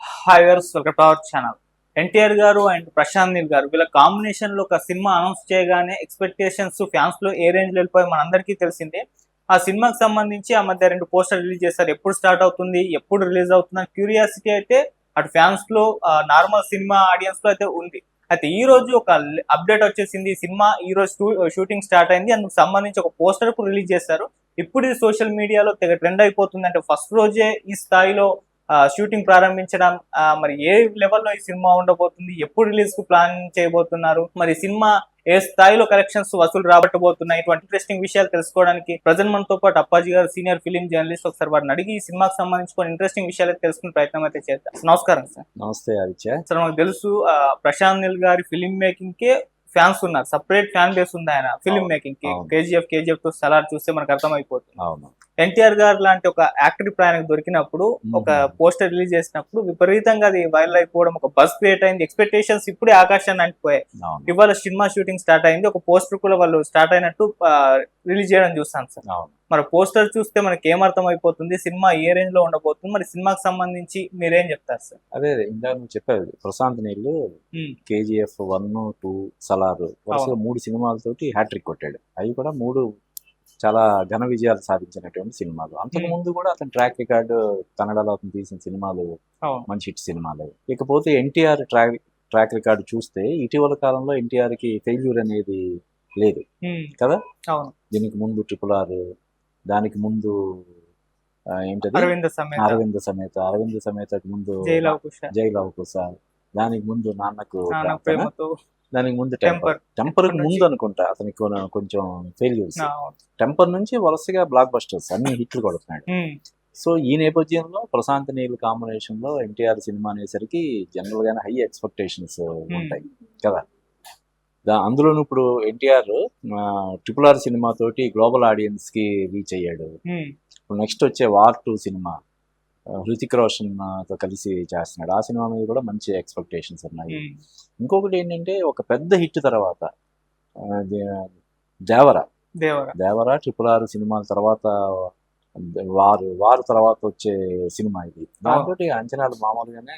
Hi viewers, welcome to our channel. NTR గారు and Prashanth Neel గారు వీళ్ళ కాంబినేషన్ లో ఒక సినిమా అనౌన్స్ చేయగానే ఎక్స్పెక్టేషన్స్ ఫ్యాన్స్ లో ఏ రేంజ్ లో వెళ్ళిపోయి మనందరికీ తెలిసిందే. ఆ సినిమాకి సంబంధించి ఆ మధ్య 2 పోస్టర్ రిలీజ్ చేశారు. ఎప్పుడు స్టార్ట్ అవుతుంది, ఎప్పుడు రిలీజ్ అవుతుంది అని క్యూరియాసిటీ అయితే అటు ఫ్యాన్స్ లో, నార్మల్ సినిమా ఆడియన్స్ లో అయితే ఉంది. అయితే ఈ రోజు ఒక అప్డేట్ వచ్చేసింది. ఈ సినిమా ఈ రోజు షూటింగ్ స్టార్ట్ అయింది. అందుకు సంబంధించి ఒక పోస్టర్ కూడా రిలీజ్ చేశారు. ఇప్పుడు ఇది సోషల్ మీడియాలో తెగ ట్రెండ్ అయిపోతుంది. అంటే ఫస్ట్ రోజే ఈ స్థాయిలో షూటింగ్ ప్రారంభించడం, మరి ఏ లెవెల్లో ఈ సినిమా ఉండబోతుంది, ఎప్పుడు రిలీజ్ కు ప్లాన్ చేయబోతున్నారు, మరి సినిమా ఏ స్థాయిలో కలెక్షన్స్ వసూలు రాబట్టబోతున్నాయి, ఇటువంటి ఇంట్రెస్టింగ్ విషయాలు తెలుసుకోవడానికి ప్రజెంట్ మనతో పాటు అప్పాజీ గారు, సీనియర్ ఫిలిం జర్నలిస్ట్. ఒకసారి వారిని అడిగి ఈ సినిమాకి సంబంధించి కొన్ని ఇంట్రెస్టింగ్ విషయాలు తెలుసుకునే ప్రయత్నం అయితే చేద్దాం. నమస్కారం సార్. నమస్తే ఆదిత్య. సార్, మనకు తెలుసు ప్రశాంత్ నీల్ గారి ఫిలిం మేకింగ్ కే ఫ్యాన్స్ ఉన్నారు, సపరేట్ ఫ్యాన్ బేస్ ఉంది ఆయన ఫిలిం మేకింగ్ కి. కేజీఎఫ్ తో సలార్ చూస్తే మనకు అర్థమైపోతుంది. ఎన్టీఆర్ గారు లాంటి ఒక యాక్టర్ ఇప్పుడు ఆయనకు దొరికినప్పుడు, ఒక పోస్టర్ రిలీజ్ చేసినప్పుడు విపరీతంగా అది వైరల్ అయిపోవడం, ఒక బస్ క్రియేట్ అయింది. ఎక్స్పెక్టేషన్స్ ఇప్పుడే ఆకాశాన్ని అంటిపోయాయి. ఇవాళ సినిమా షూటింగ్ స్టార్ట్ అయింది. ఒక పోస్టర్ కూడా వాళ్ళు స్టార్ట్ అయినట్టు రిలీజ్ చేయడం చూస్తాను సార్. మరి పోస్టర్ చూస్తే మనకి ఏమర్థం అయిపోతుంది, సినిమా ఏ రేంజ్ లో ఉండబోతుంది, మరి సినిమాకి సంబంధించి మీరేం చెప్తారు సార్? అదే ఇందాక నువ్వు చెప్పావు, ప్రశాంత్ నీళ్ళు కేజీఎఫ్ 1, 2, సలార్ వరుసగా 3 సినిమాలతోటి హ్యాట్రిక్ కొట్టాడు. అవి కూడా 3 చాలా ఘన విజయాలు సాధించినటువంటి సినిమాలు. అంతకు ముందు కూడా అతని ట్రాక్ రికార్డు, కన్నడలో అతను తీసిన సినిమాలు మంచి హిట్ సినిమాలు. ఇకపోతే ఎన్టీఆర్ ట్రాక్ రికార్డు చూస్తే ఇటీవల కాలంలో ఎన్టీఆర్ కి ఫెయిల్యూర్ అనేది లేదు కదా. దీనికి ముందు RRR, దానికి ముందు ఏంటది అరవింద సమేతకు ముందు జై లవ్ కుశ, దానికి ముందు నాన్నకు, దానికి ముందు టెంపర్ ముందు అనుకుంటా అతనికి కొంచెం ఫెయిల్యూర్స్. టెంపర్ నుంచి వరుసగా బ్లాక్ బస్టర్స్, అన్ని హిట్లు కొడుతున్నాడు. సో ఈ నేపథ్యంలో ప్రశాంత్ నీల్ కాంబినేషన్ లో ఎన్టీఆర్ సినిమా అనేసరికి జనరల్ గానే హై ఎక్స్పెక్టేషన్స్ ఉంటాయి కదా. అందులోనూ ఇప్పుడు ఎన్టీఆర్ RRR సినిమా తోటి గ్లోబల్ ఆడియన్స్ కి రీచ్ అయ్యాడు. ఇప్పుడు నెక్స్ట్ వచ్చే వార్ 2 సినిమా హృతిక్ రోషన్ తో కలిసి చేస్తున్నాడు. ఆ సినిమా మీద కూడా మంచి ఎక్స్పెక్టేషన్స్ ఉన్నాయి. ఇంకొకటి ఏంటంటే, ఒక పెద్ద హిట్ తర్వాత దేవరా RRR సినిమాల తర్వాత వారు తర్వాత వచ్చే సినిమా ఇది. దాంతో అంచనాలు మామూలుగానే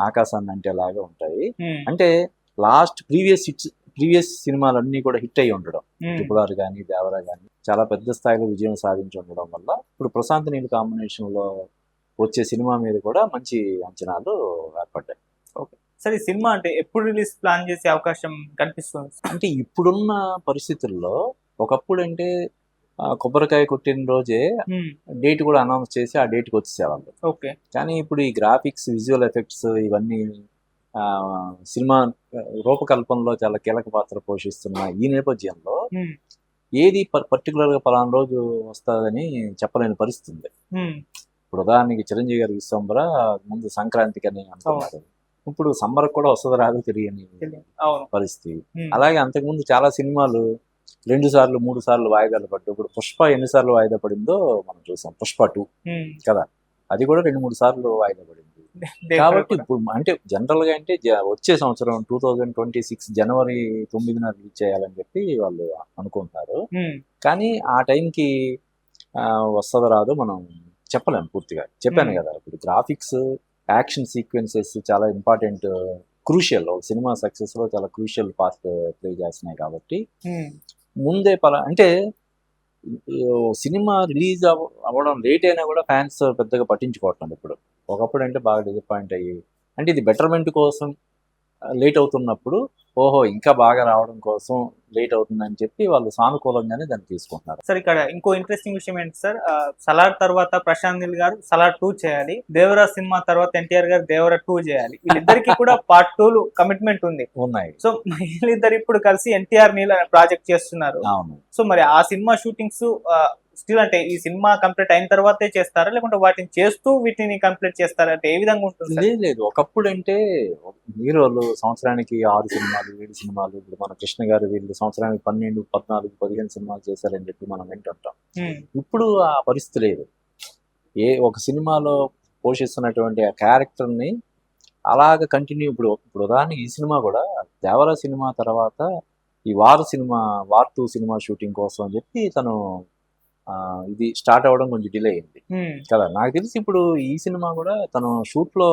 ఆకాశాన్ని అంటేలాగా ఉంటాయి. అంటే లాస్ట్ ప్రీవియస్ సినిమాలన్నీ కూడా హిట్ అయ్యి ఉండడం, RRR కానీ దేవరా కానీ చాలా పెద్ద స్థాయిలో విజయం సాధించి ఉండడం వల్ల ఇప్పుడు ప్రశాంత్ నీల్ కాంబినేషన్ లో వచ్చే సినిమా మీద కూడా మంచి అంచనాలు ఏర్పడ్డాయి. ఓకే సరే, ఈ సినిమా అంటే ఎప్పుడు రిలీజ్ ప్లాన్ చేసే అవకాశం కనిపిస్తుంది? అంటే ఇప్పుడున్న పరిస్థితుల్లో, ఒకప్పుడు అంటే కొబ్బరికాయ కొట్టిన రోజే డేట్ కూడా అనౌన్స్ చేసి ఆ డేట్కి వచ్చేసేవాళ్ళు. కానీ ఇప్పుడు ఈ గ్రాఫిక్స్, విజువల్ ఎఫెక్ట్స్ ఇవన్నీ సినిమా రూపకల్పనలో చాలా కీలక పాత్ర పోషిస్తున్న ఈ నేపథ్యంలో ఏది పర్టికులర్ గా పలానా రోజు వస్తుందని చెప్పలేని పరిస్థితి. ఇప్పుడు ఉదాహరణకి చిరంజీవి గారి విశ్వంబర ముందు సంక్రాంతికి అని అనుకున్నారు. ఇప్పుడు సమ్మర్ కూడా వస్తుంది రాదు తెలియని పరిస్థితి. అలాగే అంతకుముందు చాలా సినిమాలు 2 సార్లు 3 సార్లు వాయిదాలు పడ్డాయి. ఇప్పుడు పుష్ప ఎన్నిసార్లు వాయిదా పడిందో మనం చూసాం. పుష్ప 2 కదా, అది కూడా 2-3 సార్లు వాయిదా పడింది. కాబట్టి ఇప్పుడు అంటే జనరల్ గా అంటే వచ్చే సంవత్సరం 2026 జనవరి 9న రిలీజ్ చేయాలని చెప్పి వాళ్ళు అనుకుంటున్నారు. కానీ ఆ టైంకి వస్తుందో రాదో మనం చెప్పలేము పూర్తిగా. చెప్పాను కదా, ఇప్పుడు గ్రాఫిక్స్, యాక్షన్ సీక్వెన్సెస్ చాలా ఇంపార్టెంట్, క్రూషియల్, సినిమా సక్సెస్ లో చాలా క్రూషియల్ పార్ట్ ప్లే చేస్తున్నాయి. కాబట్టి ముందే అంటే సినిమా రిలీజ్ అవ్వడం లేట్ అయినా కూడా ఫ్యాన్స్ పెద్దగా పట్టించుకోవట్లేదు ఇప్పుడు. ఒకప్పుడు అంటే బాగా డిసప్పాయింట్ అయ్యి, అంటే ఇది బెటర్మెంట్ కోసం లేట్ అవుతున్నప్పుడు, ఓహో ఇంకా బాగా రావడం కోసం లేట్ అవుతుందని చెప్పి వాళ్ళు సానుకూలంగానే దాన్ని తీసుకుంటున్నారు. సార్, ఇక్కడ ఇంకో ఇంట్రెస్టింగ్ విషయం ఏంటి సార్, సలార్ తర్వాత ప్రశాంత్ నీల్ గారు సలార్ 2 చేయాలి, దేవరా సినిమా తర్వాత ఎన్టీఆర్ గారు దేవరా 2 చేయాలి. వీళ్ళిద్దరికి కూడా పార్ట్ 2 కమిట్మెంట్ ఉన్నాయి. సో వీళ్ళిద్దరు ఇప్పుడు కలిసి ఎన్టీఆర్ నీల్ ప్రాజెక్ట్ చేస్తున్నారు. సో మరి ఆ సినిమా షూటింగ్స్ స్టిల్ అంటే ఈ సినిమా కంప్లీట్ అయిన తర్వాతే చేస్తారా, లేకుంటే వాటిని చేస్తూ వీటిని కంప్లీట్ చేస్తారా, అంటే ఏ విధంగా ఉంటుంది? లేదు, ఒకప్పుడు అంటే హీరోలు సంవత్సరానికి 6 సినిమాలు 7 సినిమాలు, ఇప్పుడు మన కృష్ణ గారు వీళ్ళు సంవత్సరానికి 12, 14, 15 సినిమాలు చేశారని చెప్పి మనం వింటుంటాం. ఇప్పుడు ఆ పరిస్థితి లేదు. ఒక సినిమాలో పోషిస్తున్నటువంటి ఆ క్యారెక్టర్ ని అలాగ కంటిన్యూ. ఇప్పుడు ఉదాహరణకి ఈ సినిమా కూడా దేవరా సినిమా తర్వాత ఈ వార్ 2 సినిమా షూటింగ్ కోసం అని చెప్పి తను ఇది స్టార్ట్ అవ్వడం కొంచెం డిలే అయింది కదా. నాకు తెలిసి ఇప్పుడు ఈ సినిమా కూడా తను షూట్ లో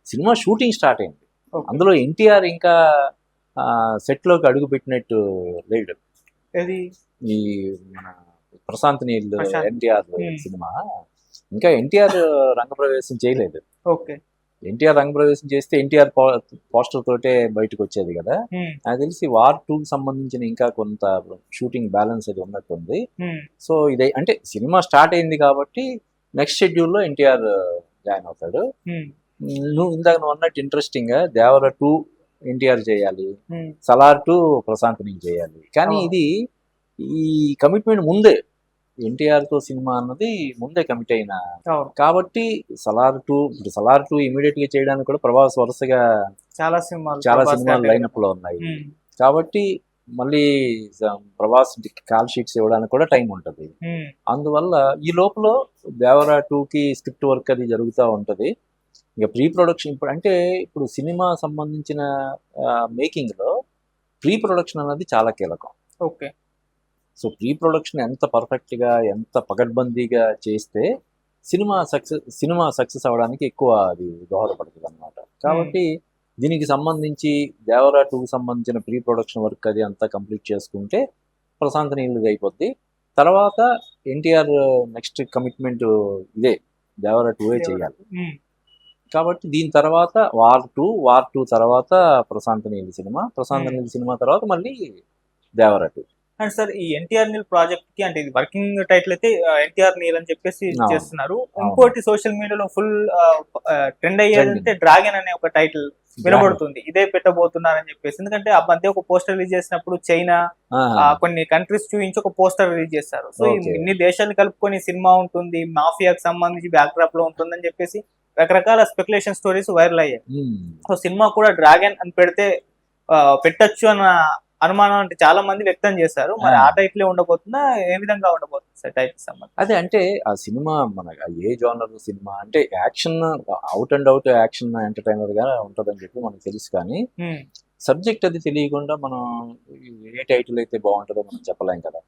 సినిమా షూటింగ్ స్టార్ట్ అయింది. Okay. అందులో ఎన్టీఆర్ ఇంకా సెట్లోకి అడుగు పెట్టినట్టు లేడు. ఏది ఈ మన ప్రశాంత్ నీల్ ప్రశాంత్. ఎన్టీఆర్ సినిమా ఇంకా ఎన్టీఆర్ రంగప్రవేశం చేయలేదు. ఓకే. ఎన్టీఆర్ రంగప్రవేశం చేస్తే ఎన్టీఆర్ పోస్టర్ తోటే బయటకు వచ్చేది కదా. నాకు తెలిసి వార్ 2కి సంబంధించిన ఇంకా కొంత షూటింగ్ బ్యాలెన్స్ అది ఉన్నట్టుంది. సో ఇదే అంటే సినిమా స్టార్ట్ అయింది కాబట్టి నెక్స్ట్ షెడ్యూల్లో ఎన్టీఆర్ జాయిన్ అవుతాడు. నువ్వు అన్నట్టు ఇంట్రెస్టింగ్ గా దేవర 2 ఎన్టీఆర్ చేయాలి, సలార్ 2 ప్రశాంత్ నీల్ చేయాలి. కానీ ఇది ఈ కమిట్మెంట్ ముందే ఎన్టీఆర్ తో సినిమా అన్నది ముందే కమిట్ అయిన కాబట్టి సలార్ 2 ఇమీడియట్ గా చేయడానికి కూడా ప్రభాస్ వరుసగా చాలా సినిమాలు లైనప్ లో ఉన్నాయి. కాబట్టి మళ్ళీ ప్రభాస్ కాల్ షీట్స్ ఇవ్వడానికి కూడా టైం ఉంటది. అందువల్ల ఈ లోపల దేవరా 2కి స్క్రిప్ట్ వర్క్ అది జరుగుతూ ఉంటది. ఇక ప్రీ ప్రొడక్షన్ ఇప్పుడు సినిమా సంబంధించిన మేకింగ్ లో ప్రీ ప్రొడక్షన్ అనేది చాలా కీలకం. ఓకే. సో ప్రీ ప్రొడక్షన్ ఎంత పర్ఫెక్ట్ గా ఎంత పకడ్బందీగా చేస్తే సినిమా సక్సెస్ అవ్వడానికి ఎక్కువ అది దోహదపడుతుంది అన్నమాట. కాబట్టి దీనికి సంబంధించి దేవరా 2కి సంబంధించిన ప్రీ ప్రొడక్షన్ వర్క్ అది అంతా కంప్లీట్ చేసుకుంటే ప్రశాంత్ నీల్ అయిపోద్ది. తర్వాత ఎన్టీఆర్ నెక్స్ట్ కమిట్మెంట్ ఇదే దేవరా 2 చేయాలి. కాబట్టి దీని తర్వాత వార్ 2 తర్వాత ప్రశాంత్ నీల్ సినిమా తర్వాత మళ్ళీ దేవరా 2. అండ్ సార్ ఈ ఎన్టీఆర్ నీల్ ప్రాజెక్ట్ కి అంటే ఇది వర్కింగ్ టైటిల్ అయితే ఎన్టీఆర్ నీల్ అని చెప్పేసి చేస్తున్నారు. ఇంకోటి సోషల్ మీడియాలో ఫుల్ ట్రెండ్ అయ్యేదంటే డ్రాగన్ అనే ఒక టైటిల్ వినబడుతుంది. ఇదే పెట్టబోతున్నారని చెప్పేసి. ఎందుకంటే ఆ మధ్య ఒక పోస్టర్ రిలీజ్ చేసినప్పుడు చైనా కొన్ని కంట్రీస్ చూపించి ఒక పోస్టర్ రిలీజ్ చేస్తారు. సో ఇన్ని దేశాలు కలుపుకొని సినిమా ఉంటుంది, మాఫియాకి సంబంధించి బ్యాక్ డ్రాప్ లో ఉంటుందని చెప్పేసి రకరకాల స్పెక్యులేషన్ స్టోరీస్ వైరల్ అయ్యాయి. సో సినిమా కూడా డ్రాగన్ అని పెడితే పెట్టచ్చు అన్న అనుమానం అంటే చాలా మంది వ్యక్తం చేశారు. మరి ఆ టైటిల్ ఉండబోతుందా, ఏ విధంగా ఉండబోతుంది సార్ టైటిల్ సంబంధం? అదే అంటే ఆ సినిమా మన ఏ జోనర్ సినిమా అంటే action out and out action entertainer గా ఉంటదని చెప్పి మనకు తెలుసు. కానీ సబ్జెక్ట్ అది తెలియకుండా మనం ఏ టైటిల్ అయితే బాగుంటుందో మనం చెప్పలేం కదా.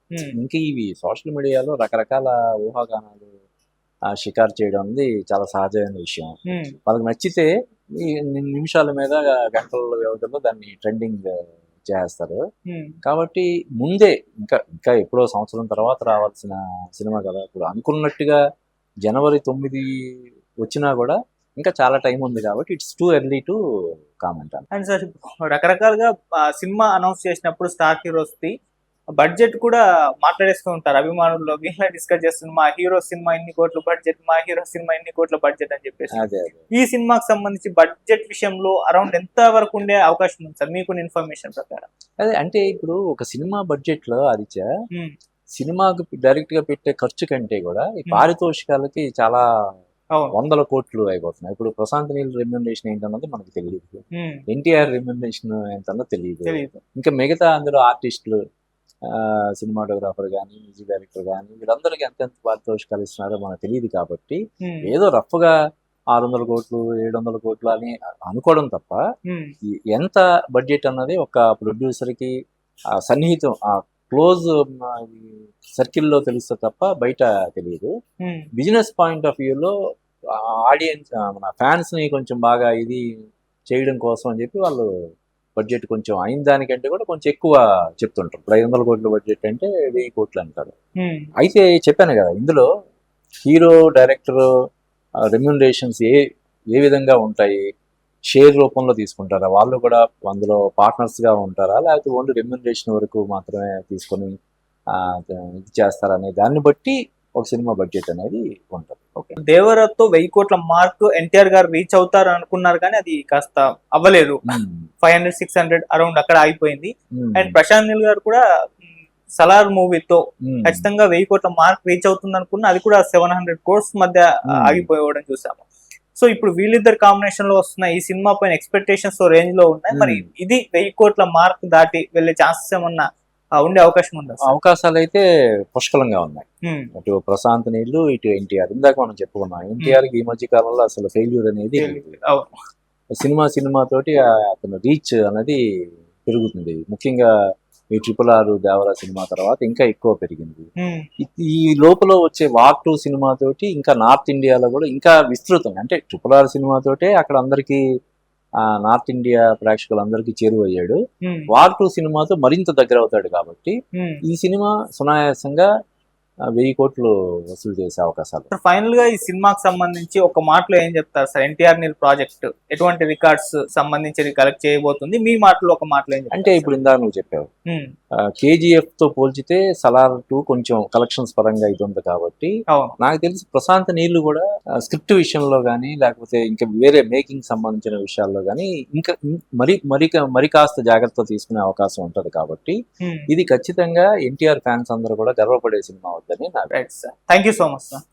ఇంకా ఇవి సోషల్ మీడియాలో రకరకాల ఊహాగానాలు షికారు చేయడం అనేది చాలా సహజమైన విషయం. వాళ్ళకి నచ్చితే ఈ నిమిషాల మీద గంటల వ్యవధిలో దాన్ని ట్రెండింగ్ చేస్తారు. కాబట్టి ముందే ఇంకా ఎప్పుడో సంవత్సరం తర్వాత రావాల్సిన సినిమా కదా. ఇప్పుడు అనుకున్నట్టుగా జనవరి 9 వచ్చినా కూడా ఇంకా చాలా టైం ఉంది. కాబట్టి it's too early to comment. And sir రకరకాలుగా సినిమా అనౌన్స్ చేసినప్పుడు స్టార్ హీరోస్ ది బడ్జెట్ కూడా మాట్లాడేస్తూ ఉంటారు అభిమానుల్లో. వీళ్ళ డిస్కస్ చేస్తున్నారు మా హీరో సినిమా ఇన్ని కోట్ల బడ్జెట్, మా హీరో సినిమా ఇన్ని కోట్ల బడ్జెట్ అని చెప్పేసి. ఈ సినిమాకి సంబంధించి బడ్జెట్ విషయంలో అరౌండ్ ఎంత వరకు ఉండే అవకాశం ఉంది సార్ మీకు ఇన్ఫర్మేషన్ ప్రకారం? అదే అంటే ఇప్పుడు ఒక సినిమా బడ్జెట్ లో ఆదిత్య సినిమాకు డైరెక్ట్ గా పెట్టే ఖర్చు కంటే కూడా ఈ పారితోషికాలకి చాలా వందల కోట్లు అయిపోతున్నాయి. ఇప్పుడు ప్రశాంత్ నీల్ రెమ్యునరేషన్ ఏంటన్నది మనకు తెలియదు, ఎన్టీఆర్ రెమ్యునరేషన్ ఏంటన్నది తెలియదు. ఇంకా మిగతా అందులో ఆర్టిస్టులు, సినిమాటోగ్రాఫర్ కానీ, మ్యూజిక్ డైరెక్టర్ కానీ వీళ్ళందరికీ ఎంత పారితోషికాలు ఇస్తున్నారో మనకు తెలియదు. కాబట్టి ఏదో రఫ్ గా 600 కోట్లు 700 కోట్లు అని అనుకోవడం తప్ప ఎంత బడ్జెట్ అన్నది ఒక ప్రొడ్యూసర్ కి సన్నిహితం క్లోజ్ సర్కిల్లో తెలుస్తే తప్ప బయట తెలియదు. బిజినెస్ పాయింట్ ఆఫ్ వ్యూలో ఆడియన్స్ మన ఫ్యాన్స్ ని కొంచెం బాగా ఇది చేయడం కోసం అని చెప్పి వాళ్ళు బడ్జెట్ కొంచెం అయిన దానికంటే కూడా కొంచెం ఎక్కువ చెప్తుంటారు. ఇప్పుడు 500 కోట్ల బడ్జెట్ అంటే 1000 కోట్లు అంటారు. అయితే చెప్పాను కదా, ఇందులో హీరో డైరెక్టర్ రెమ్యునరేషన్స్ ఏ విధంగా ఉంటాయి, షేర్ రూపంలో తీసుకుంటారా, వాళ్ళు కూడా అందులో పార్ట్నర్స్ గా ఉంటారా, లేకపోతే ఓన్లీ రెమ్యునరేషన్ వరకు మాత్రమే తీసుకొని ఇది చేస్తారా అనే దాన్ని బట్టి ఒక సినిమా బడ్జెట్ అనేది ఉంటుంది. ఓకే. దేవరాతో 1000 కోట్ల మార్క్ ఎన్టీఆర్ గారు రీచ్ అవుతారు అనుకున్నారు కానీ అది కాస్త అవ్వలేదు. 500-600 అరౌండ్ అక్కడ ఆగిపోయింది. అండ్ ప్రశాంత్ నీల్ గారు కూడా సలార్ మూవీతో ఖచ్చితంగా 1000 కోట్ల మార్క్ రీచ్ అవుతుంది అనుకున్నా, అది కూడా 700 crores మధ్య ఆగిపోవడం చూసాము. సో ఇప్పుడు వీళ్ళిద్దరు కాంబినేషన్ లో వస్తున్న ఈ సినిమా పైన ఎక్స్పెక్టేషన్స్ రేంజ్ లో ఉన్నాయి. మరి ఇది 1000 కోట్ల మార్క్ దాటి వెళ్లే ఛాన్సెస్ ఏమన్నా ఉండే అవకాశం ఉందా? అవకాశాలు అయితే పుష్కలంగా ఉన్నాయి. అటు ప్రశాంత్ నీళ్ళు, ఇటు ఎన్టీఆర్. ఇందాక మనం చెప్పుకున్నాం, ఎన్టీఆర్ కి ఈ మధ్య కాలంలో అసలు ఫెయిల్యూర్ అనేది సినిమా తోటి అతను రీచ్ అనేది పెరుగుతుంది. ముఖ్యంగా ఈ RRR దేవరా సినిమా తర్వాత ఇంకా ఎక్కువ పెరిగింది. ఉమ్, ఈ లోపల వచ్చే వార్ 2 సినిమా తోటి ఇంకా నార్త్ ఇండియాలో కూడా ఇంకా విస్తృతం, అంటే RRR సినిమా తోటే అక్కడ అందరికి నార్త్ ఇండియా ప్రేక్షకులందరికీ చేరువయ్యాడు. ఉమ్, వార్ 2 సినిమాతో మరింత దగ్గర అవుతాడు కాబట్టి ఉమ్. ఈ సినిమా సునాయాసంగా 1000 కోట్లు వసూలు చేసే అవకాశాలు. సార్ ఫైనల్ గా ఈ సినిమాకి సంబంధించి ఒక మాటలో ఏం చెప్తారు సార్? ఎన్టీఆర్ నీల్ ప్రాజెక్ట్ ఎటువంటి రికార్డ్స్ సంబంధించి కలెక్ట్ చేయబోతుంది? మీ మాటలో ఒక మాటలో ఏం చెప్తారు అంటే ఇప్పుడు ఇందాక నువ్వు చెప్పావు ఉమ్, KGF తో పోల్చితే సలార్ 2 కొంచెం కలెక్షన్స్ పరంగా ఇది ఉంది కాబట్టి అవును. నాకు తెలిసి ప్రశాంత్ నీళ్లు కూడా స్క్రిప్ట్ విషయంలో కానీ లేకపోతే ఇంకా వేరే మేకింగ్ సంబంధించిన విషయాల్లో కానీ ఇంకా మరి కాస్త జాగ్రత్త తీసుకునే అవకాశం ఉంటది కాబట్టి ఉమ్. ఇది ఖచ్చితంగా ఎన్టీఆర్ ఫ్యాన్స్ అందరూ కూడా గర్వపడే సినిమా అవుతుందని నాకు. Right sir, thank you so much sir.